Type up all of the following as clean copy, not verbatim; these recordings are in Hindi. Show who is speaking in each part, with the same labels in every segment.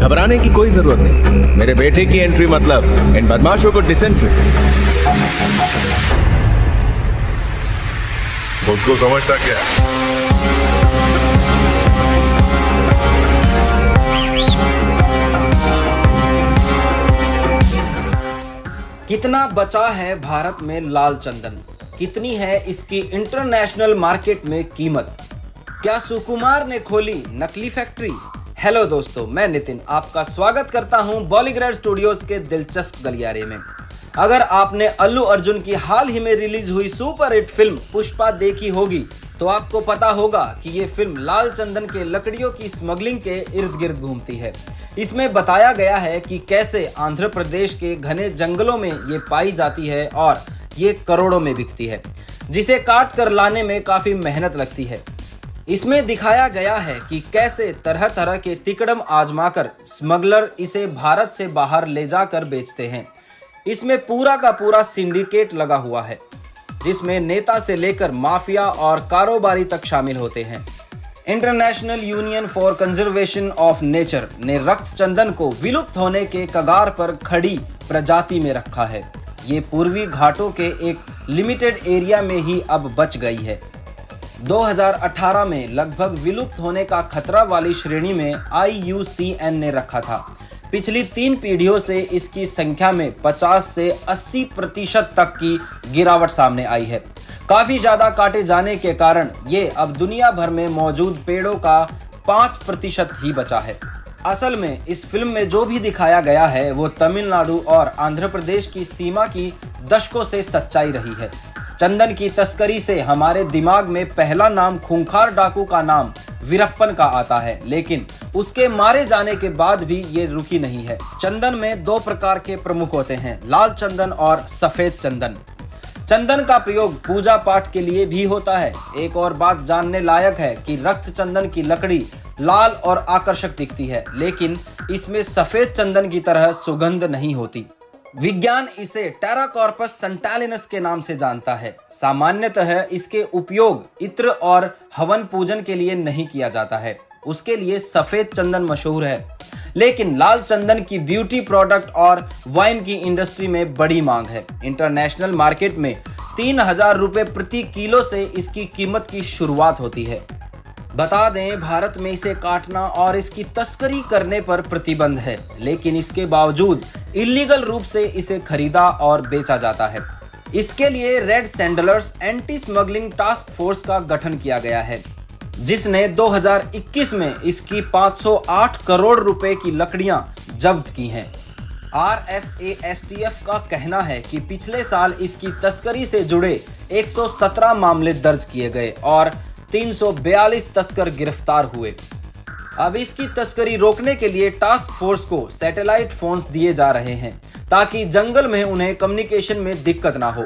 Speaker 1: घबराने की कोई जरूरत नहीं। मेरे बेटे की एंट्री मतलब इन बदमाशों को डिसेंट्री।
Speaker 2: खुद को समझता क्या?
Speaker 3: कितना बचा है भारत में लाल चंदन? कितनी है इसकी इंटरनेशनल मार्केट में कीमत? क्या सुकुमार ने खोली नकली फैक्ट्री? हेलो दोस्तों, मैं नितिन आपका स्वागत करता हूं बॉलीग्रेड स्टूडियोज के दिलचस्प गलियारे में। अगर आपने अल्लू अर्जुन की हाल ही में रिलीज हुई सुपर हिट फिल्म पुष्पा देखी होगी तो आपको पता होगा कि ये फिल्म लाल चंदन के लकड़ियों की स्मगलिंग के इर्द गिर्द घूमती है। इसमें बताया गया है कि कैसे आंध्र प्रदेश के घने जंगलों में ये पाई जाती है और ये करोड़ों में बिकती है, जिसे काट कर लाने में काफी मेहनत लगती है। इसमें दिखाया गया है कि कैसे तरह तरह के तिकड़म आजमाकर स्मगलर इसे भारत से बाहर ले जाकर बेचते हैं। इसमें पूरा का पूरा सिंडिकेट लगा हुआ है, जिसमें नेता से लेकर माफिया और कारोबारी तक शामिल होते हैं। International union for conservation of nature ने रक्त चंदन को विलुप्त होने के कगार पर खड़ी प्रजाति में रखा है। ये पूर्वी घाटों के एक लिमिटेड एरिया में ही अब बच गई है। 2018 में लगभग विलुप्त होने का खतरा वाली श्रेणी में IUCN ने रखा था। पिछली 3 पीढ़ियों से इसकी संख्या में 50 से 80% तक की गिरावट सामने आई है। काफी ज्यादा काटे जाने के कारण ये अब दुनिया भर में मौजूद पेड़ों का 5% ही बचा है। असल में इस फिल्म में जो भी दिखाया गया है वो तमिलनाडु और आंध्र प्रदेश की सीमा की दशकों से सच्चाई रही है। चंदन की तस्करी से हमारे दिमाग में पहला नाम खूंखार डाकू का नाम वीरप्पन का आता है, लेकिन उसके मारे जाने के बाद भी ये रुकी नहीं है। चंदन में 2 प्रकार के प्रमुख होते हैं, लाल चंदन और सफेद चंदन। चंदन का प्रयोग पूजा पाठ के लिए भी होता है। एक और बात जानने लायक है कि रक्त चंदन की लकड़ी लाल और आकर्षक दिखती है, लेकिन इसमें सफेद चंदन की तरह सुगंध नहीं होती। विज्ञान इसे टेराकॉर्पस संटालिनस के नाम से जानता है। सामान्यतः इसके उपयोग इत्र और हवन पूजन के लिए नहीं किया जाता है, उसके लिए सफेद चंदन मशहूर है। लेकिन लाल चंदन की ब्यूटी प्रोडक्ट और वाइन की इंडस्ट्री में बड़ी मांग है। इंटरनेशनल मार्केट में 3000 रुपए प्रति किलो से इसकी कीमत की शुरुआत होती है। बता दें, भारत में इसे काटना और इसकी तस्करी करने पर प्रतिबंध है, लेकिन इसके बावजूद इलीगल रूप से इसे खरीदा और बेचा जाता है। इसके लिए red sanders anti smuggling task force का गठन किया गया है, जिसने 2021 में इसकी 508 करोड़ रुपए की लकड़ियां जब्त की हैं। RSASTF का कहना है कि पिछले साल इसकी तस्करी से जुड़े 117 मामले दर्ज किए गए और 342 तस्कर गिरफ्तार हुए। अब इसकी तस्करी रोकने के लिए टास्क फोर्स को सैटेलाइट फोन्स दिए जा रहे हैं, ताकि जंगल में उन्हें कम्युनिकेशन में दिक्कत ना हो।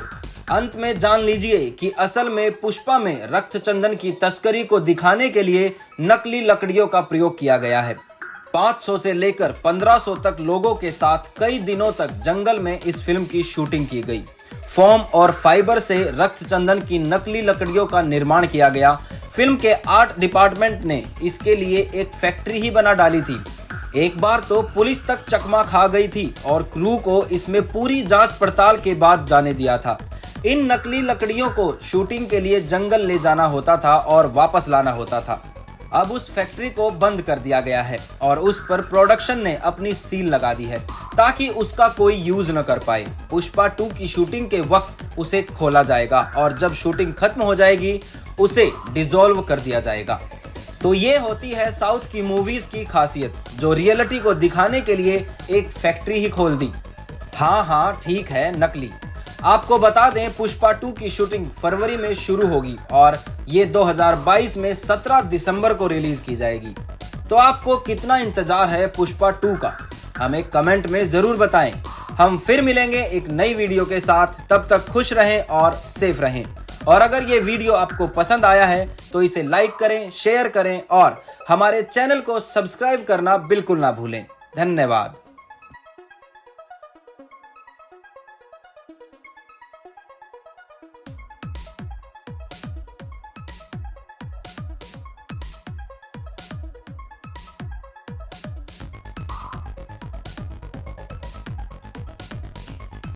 Speaker 3: अंत में जान लीजिए कि असल में पुष्पा में रक्त चंदन की तस्करी को दिखाने के लिए नकली लकड़ियों का प्रयोग किया गया है। 500 से लेकर 1500 तक लोगों के साथ कई दिनों तक जंगल में इस फिल्म की शूटिंग की गई। फोम और फाइबर से रक्त चंदन की नकली लकड़ियों का निर्माण किया गया। फिल्म के आर्ट डिपार्टमेंट ने इसके लिए एक फैक्ट्री ही बना डाली थी। एक बार तो पुलिस तक चकमा खा गई थी और क्रू को इसमें पूरी जांच पड़ताल के बाद जाने दिया था। इन नकली लकड़ियों को शूटिंग के लिए जंगल ले जाना होता था और वापस लाना होता था। अब उस फैक्ट्री को बंद कर दिया गया है और उस पर प्रोडक्शन ने अपनी सील लगा दी है, ताकि उसका कोई यूज न कर पाए। पुष्पा 2 की शूटिंग के वक्त उसे खोला जाएगा और जब शूटिंग खत्म हो जाएगी उसे डिसॉल्व कर दिया जाएगा। तो ये होती है साउथ की मूवीज की खासियत, जो रियलिटी को दिखाने के लिए एक फैक्ट्री ही खोल दी। हाँ ठीक है, नकली। आपको बता दें, पुष्पा 2 की शूटिंग फरवरी में शुरू होगी और ये 2022 में 17 दिसंबर को रिलीज की जाएगी। तो आपको कितना इंतजार है पुष्पा 2 का? हमें कमेंट में जरूर बताएं। हम फिर मिलेंगे एक नई वीडियो के साथ। तब तक खुश रहें और सेफ रहें। और अगर ये वीडियो आपको पसंद आया है तो इसे लाइक करें, शेयर करें और हमारे चैनल को सब्सक्राइब करना बिल्कुल ना भूलें। धन्यवाद।